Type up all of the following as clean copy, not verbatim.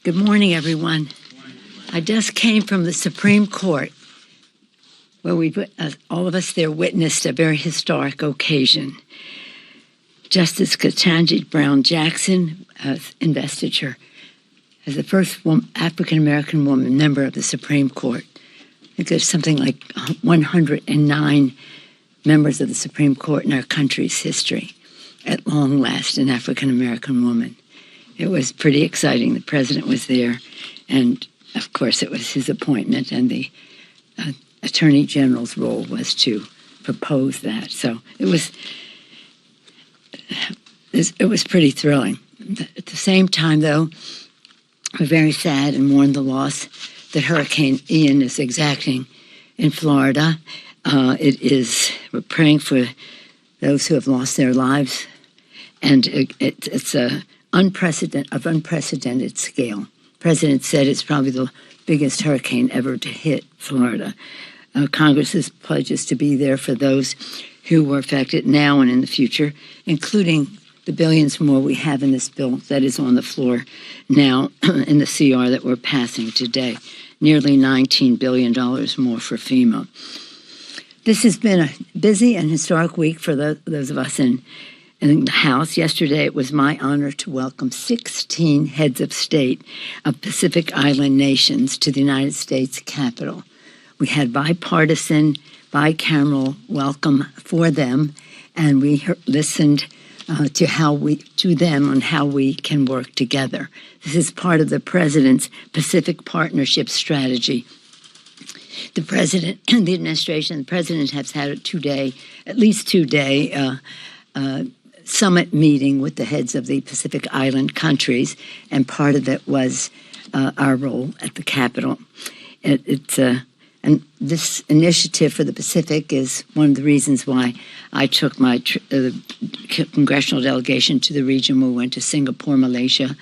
Good morning, everyone. I just came from the Supreme Court, where all of us there witnessed a very historic occasion. Justice Ketanji Brown Jackson investiture as the first African-American woman member of the Supreme Court. I think there's something like 109 members of the Supreme Court in our country's history. At long last, an African-American woman. It was pretty exciting. The president was there, and of course it was his appointment, and the Attorney General's role was to propose that. So it was pretty thrilling. At the same time, though, we're very sad and mourn the loss that Hurricane Ian is exacting in Florida. We're praying for those who have lost their lives, and it's unprecedented scale. The president said it's probably the biggest hurricane ever to hit Florida. Congress's pledges to be there for those who were affected now and in the future, including the billions more we have in this bill that is on the floor now in the CR that we're passing today. Nearly $19 billion more for FEMA. This has been a busy and historic week for those of us in the House. Yesterday, it was my honor to welcome 16 heads of state of Pacific Island nations to the United States Capitol. We had bipartisan, bicameral welcome for them, and we listened to them on how we can work together. This is part of the President's Pacific Partnership Strategy. The President and the administration, the President has had at least two-day summit meeting with the heads of the Pacific Island countries, and part of it was our role at the Capitol. And this initiative for the Pacific is one of the reasons why I took my congressional delegation to the region. We went to Singapore, Malaysia,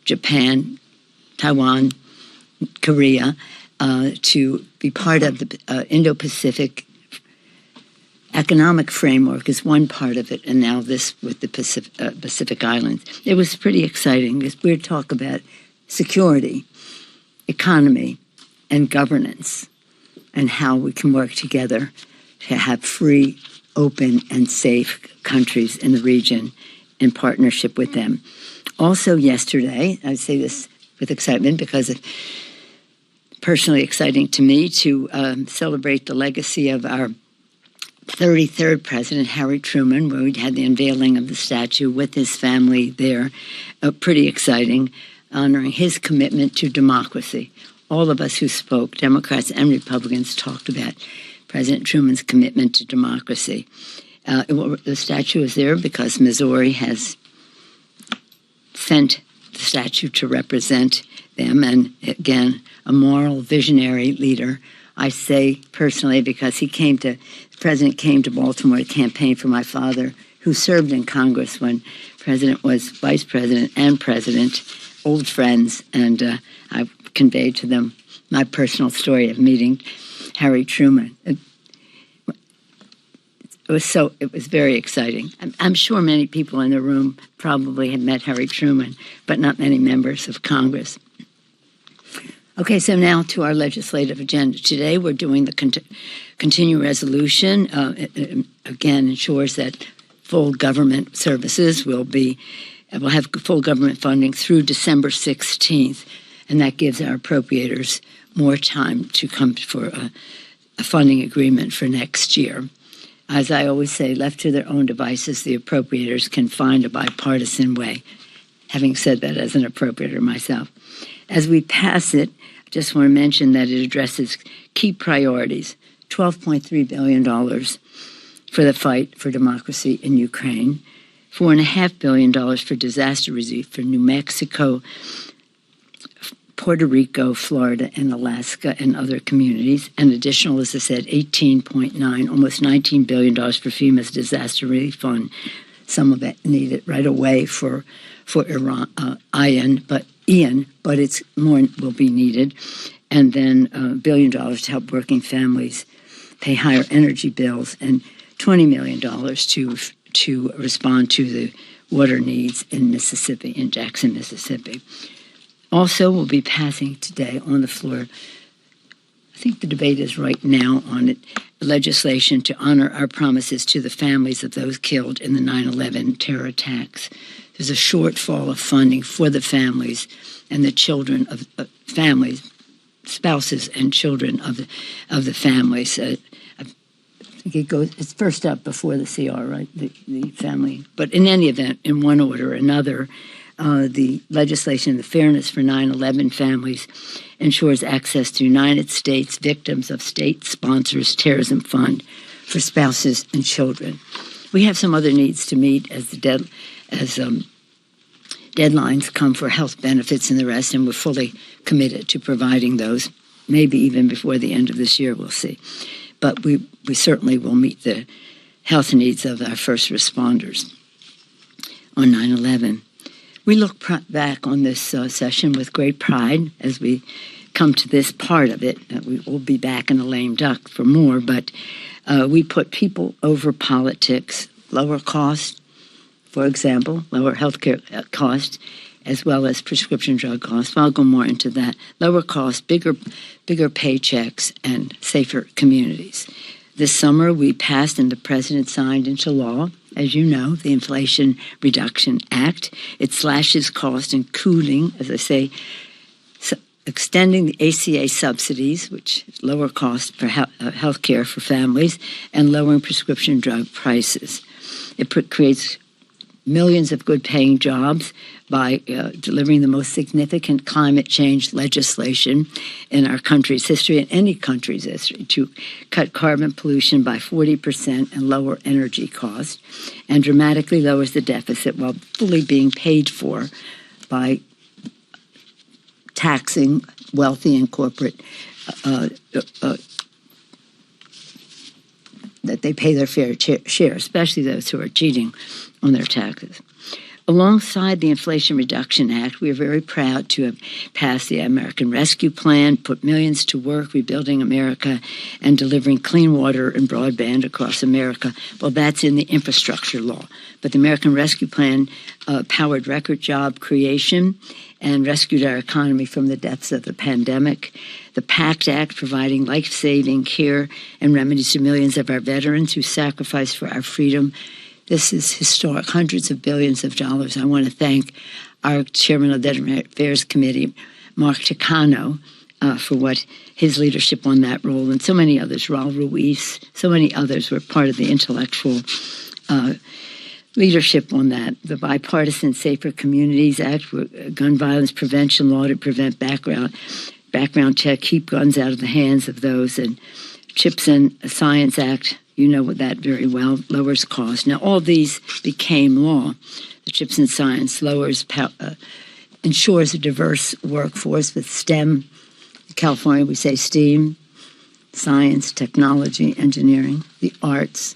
Japan, Taiwan, Korea, to be part of the Indo-Pacific economic framework is one part of it, and now this with the Pacific Islands. It was pretty exciting. We're talking about security, economy, and governance, and how we can work together to have free, open, and safe countries in the region in partnership with them. Also yesterday, I say this with excitement because it's personally exciting to me to celebrate the legacy of our 33rd President, Harry Truman, where we had the unveiling of the statue with his family there. Pretty exciting, honoring his commitment to democracy. All of us who spoke, Democrats and Republicans, talked about President Truman's commitment to democracy. The statue is there because Missouri has sent the statue to represent them, and again, a moral, visionary leader. I say personally because the President came to Baltimore to campaign for my father, who served in Congress when President was Vice President and President, old friends, and I conveyed to them my personal story of meeting Harry Truman. It was very exciting. I'm sure many people in the room probably had met Harry Truman, but not many members of Congress. Okay, so now to our legislative agenda. Today we're doing the continuing resolution. Again, ensures that full government services will have full government funding through December 16th, and that gives our appropriators more time to come for a funding agreement for next year. As I always say, left to their own devices, the appropriators can find a bipartisan way, having said that as an appropriator myself. As we pass it, I just want to mention that it addresses key priorities, $12.3 billion for the fight for democracy in Ukraine, $4.5 billion for disaster relief for New Mexico, Puerto Rico, Florida, and Alaska, and other communities. And additional, as I said, $18.9, almost $19 billion for FEMA's disaster relief fund. Some of it needed right away for Ian, but it's more will be needed. And then $1 billion to help working families pay higher energy bills, and $20 million to respond to the water needs in Mississippi, in Jackson, Mississippi. Also, we'll be passing today on the floor, I think the debate is right now on it, legislation to honor our promises to the families of those killed in the 9/11 terror attacks. There's a shortfall of funding for the families and the children of families, spouses and children of the families. I think it's first up before the CR, right? The family. But in any event, in one order or another, the legislation, the Fairness for 9/11 Families, ensures access to United States victims of state-sponsors terrorism fund for spouses and children. We have some other needs to meet as deadlines come for health benefits and the rest, and we're fully committed to providing those, maybe even before the end of this year, we'll see. But we certainly will meet the health needs of our first responders on 9/11. We look back on this session with great pride as we come to this part of it. We will be back in a lame duck for more, but we put people over politics, lower cost, for example, lower healthcare cost, as well as prescription drug costs. I'll go more into that. Lower cost, bigger paychecks, and safer communities. This summer, we passed and the president signed into law, as you know, the Inflation Reduction Act. It slashes costs, including, as I say, extending the ACA subsidies, which is lower cost for health care for families, and lowering prescription drug prices. It creates millions of good-paying jobs by delivering the most significant climate change legislation in our country's history, and any country's history, to cut carbon pollution by 40% and lower energy costs, and dramatically lowers the deficit while fully being paid for by taxing wealthy and corporate that they pay their fair share, especially those who are cheating on their taxes. Alongside the Inflation Reduction Act, we are very proud to have passed the American Rescue Plan, put millions to work rebuilding America and delivering clean water and broadband across America. Well, that's in the infrastructure law. But the American Rescue Plan powered record job creation and rescued our economy from the depths of the pandemic. The PACT Act, providing life-saving care and remedies to millions of our veterans who sacrificed for our freedom. This is historic, hundreds of billions of dollars. I want to thank our chairman of the Veteran Affairs Committee, Mark Takano, for his leadership on that role, and so many others, Raul Ruiz, so many others were part of the intellectual leadership on that. The Bipartisan Safer Communities Act, gun violence prevention law to prevent background check, keep guns out of the hands of those, and Chips and Science Act, you know that very well, lowers cost. Now, all these became law. The Chips and Science ensures a diverse workforce with STEM. In California, we say STEAM, science, technology, engineering, the arts,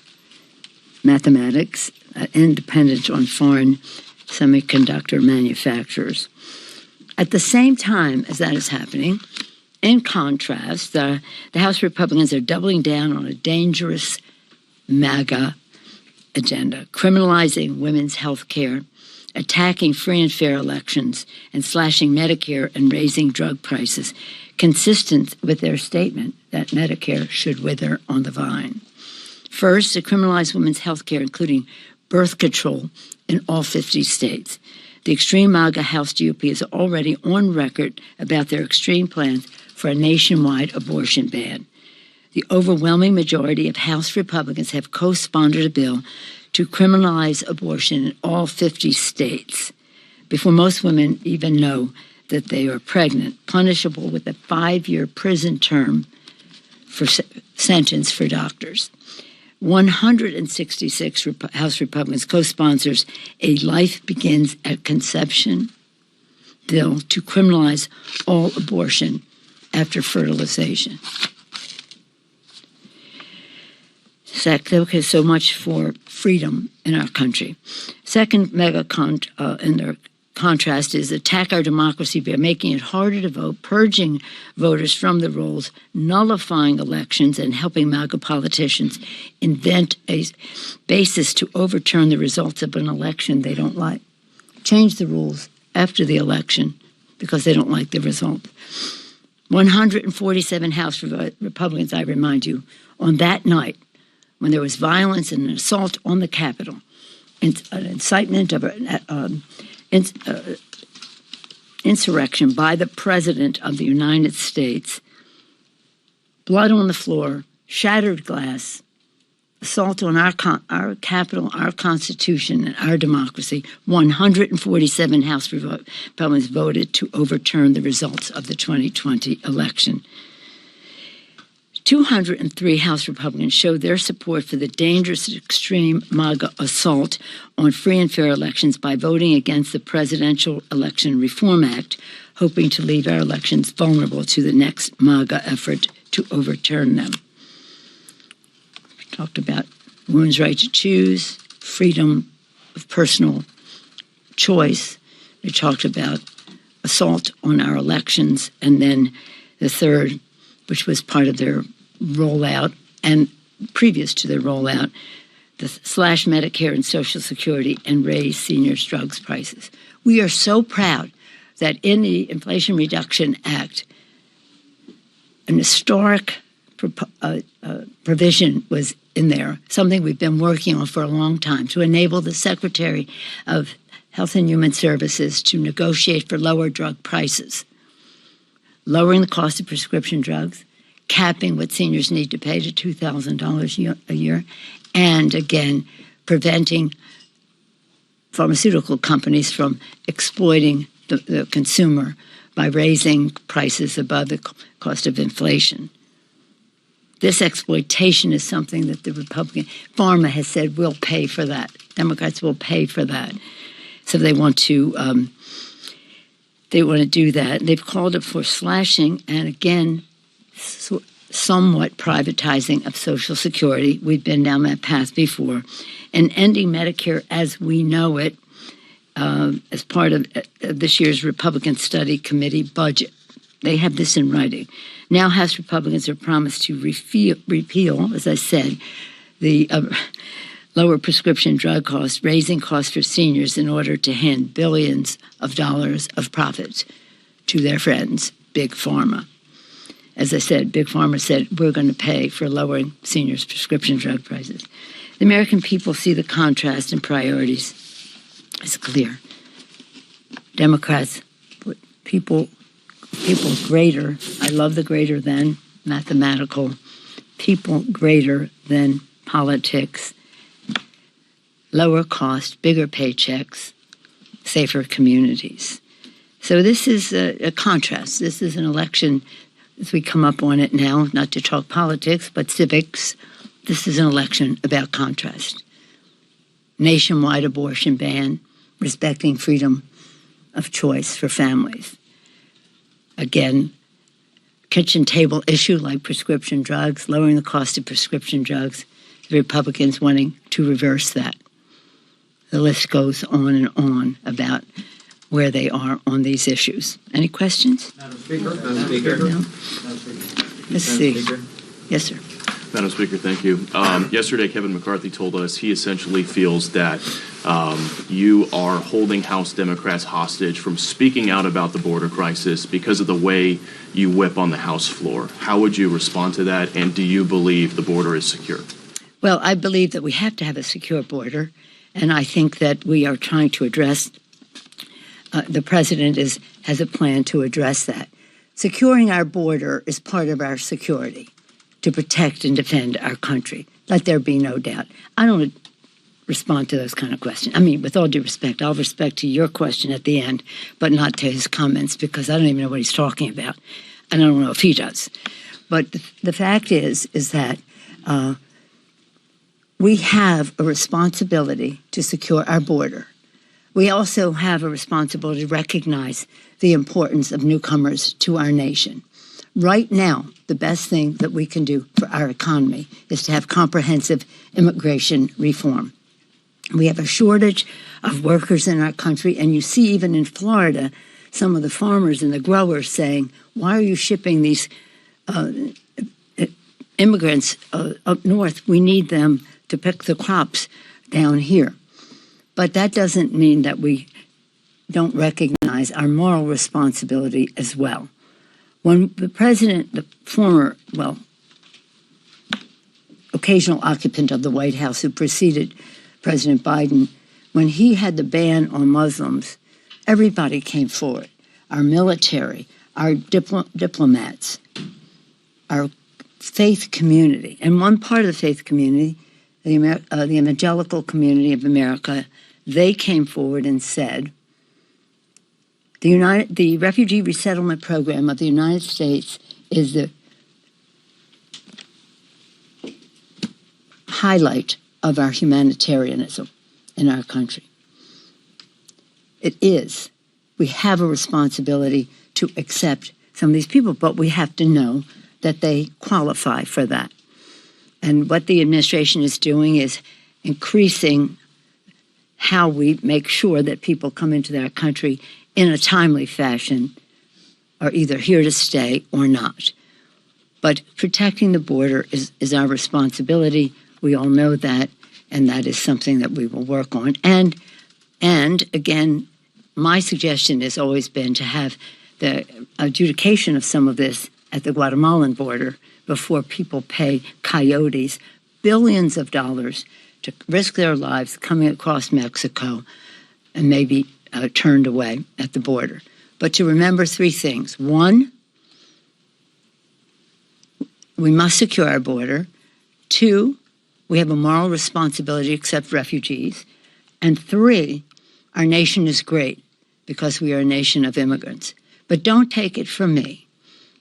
mathematics, independent on foreign semiconductor manufacturers. At the same time as that is happening, in contrast, the House Republicans are doubling down on a dangerous MAGA agenda, criminalizing women's health care, attacking free and fair elections, and slashing Medicare and raising drug prices, consistent with their statement that Medicare should wither on the vine. First, to criminalize women's health care, including birth control in all 50 states. The extreme MAGA House GOP is already on record about their extreme plans for a nationwide abortion ban. The overwhelming majority of House Republicans have co-sponsored a bill to criminalize abortion in all 50 states before most women even know that they are pregnant, punishable with a 5-year prison term for sentence for doctors. 166 House Republicans co-sponsors a Life Begins at Conception bill to criminalize all abortion after fertilization. Okay, so much for freedom in our country. Second mega in their contrast is attack our democracy by making it harder to vote, purging voters from the rolls, nullifying elections, and helping MAGA politicians invent a basis to overturn the results of an election they don't like. Change the rules after the election because they don't like the result. 147 House Republicans, I remind you, on that night when there was violence and an assault on the Capitol, an incitement of insurrection by the President of the United States, blood on the floor, shattered glass, assault on our Capitol, our Constitution, and our democracy. 147 House Republicans voted to overturn the results of the 2020 election. 203 House Republicans showed their support for the dangerous extreme MAGA assault on free and fair elections by voting against the Presidential Election Reform Act, hoping to leave our elections vulnerable to the next MAGA effort to overturn them. We talked about women's right to choose, freedom of personal choice. We talked about assault on our elections, and then the third, which was part of their rollout and previous to their rollout, the slash Medicare and Social Security and raise seniors' drugs prices. We are so proud that in the Inflation Reduction Act, an historic provision was in there, something we've been working on for a long time, to enable the Secretary of Health and Human Services to negotiate for lower drug prices, lowering the cost of prescription drugs, capping what seniors need to pay to $2,000 a year, and again, preventing pharmaceutical companies from exploiting the consumer by raising prices above the cost of inflation. This exploitation is something that the Republican pharma has said will pay for that. Democrats will pay for that. So they want to do that. They've called it for slashing and again, somewhat privatizing of Social Security. We've been down that path before. And ending Medicare as we know it as part of this year's Republican Study Committee budget. They have this in writing. Now House Republicans have promised to repeal, as I said, the lower prescription drug costs, raising costs for seniors in order to hand billions of dollars of profits to their friends, Big Pharma. As I said, Big Pharma said, we're going to pay for lowering seniors' prescription drug prices. The American people see the contrast in priorities. It's clear. Democrats put people greater. I love the greater than mathematical. People greater than politics. Lower cost, bigger paychecks, safer communities. So this is a contrast. This is an election, as we come up on it now, not to talk politics, but civics. This is an election about contrast. Nationwide abortion ban, respecting freedom of choice for families. Again, kitchen table issue like prescription drugs, lowering the cost of prescription drugs, the Republicans wanting to reverse that. The list goes on and on about where they are on these issues. Any questions? Madam Speaker. Madam Speaker. No? Let's see. Speaker. Yes, sir. Madam Speaker, thank you. Yesterday, Kevin McCarthy told us he essentially feels that you are holding House Democrats hostage from speaking out about the border crisis because of the way you whip on the House floor. How would you respond to that, and do you believe the border is secure? Well, I believe that we have to have a secure border, and I think that we are trying to address, the president has a plan to address that. Securing our border is part of our security, to protect and defend our country. Let there be no doubt. I don't respond to those kind of questions. I mean, with all due respect, I'll respect to your question at the end, but not to his comments, because I don't even know what he's talking about. And I don't know if he does. But the fact is that we have a responsibility to secure our border. We also have a responsibility to recognize the importance of newcomers to our nation. Right now, the best thing that we can do for our economy is to have comprehensive immigration reform. We have a shortage of workers in our country, and you see even in Florida, some of the farmers and the growers saying, why are you shipping these immigrants up north? We need them to pick the crops down here. But that doesn't mean that we don't recognize recognize our moral responsibility as well. When the president, the former, occasional occupant of the White House who preceded President Biden, when he had the ban on Muslims, everybody came forward. Our military, our diplomats, our faith community. And one part of the faith community, the evangelical community of America, they came forward and said, the refugee resettlement program of the United States is the highlight of our humanitarianism in our country. It is. We have a responsibility to accept some of these people, but we have to know that they qualify for that. And what the administration is doing is increasing how we make sure that people come into their country in a timely fashion are either here to stay or not. But protecting the border is our responsibility. We all know that, and that is something that we will work on. And again, my suggestion has always been to have the adjudication of some of this at the Guatemalan border before people pay coyotes billions of dollars to risk their lives coming across Mexico and maybe turned away at the border. But to remember three things. One, we must secure our border. Two, we have a moral responsibility to accept refugees. And three, our nation is great because we are a nation of immigrants. But don't take it from me.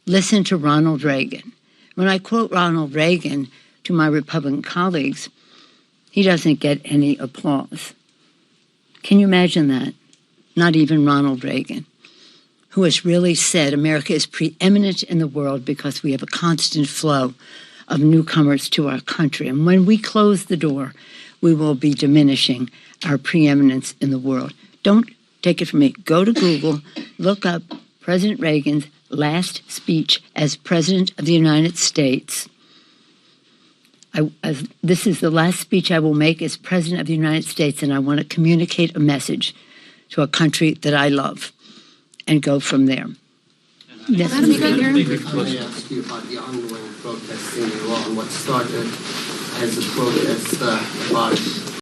Listen to Ronald Reagan. When I quote Ronald Reagan to my Republican colleagues, he doesn't get any applause. Can you imagine that? Not even Ronald Reagan, who has really said America is preeminent in the world because we have a constant flow of newcomers to our country. And when we close the door, we will be diminishing our preeminence in the world. Don't take it from me. Go to Google, look up President Reagan's last speech as President of the United States. This is the last speech I will make as President of the United States, and I want to communicate a message to a country that I love and go from there. Yes. Madam Speaker, I ask you about the ongoing protests in Iran, what started as a protest about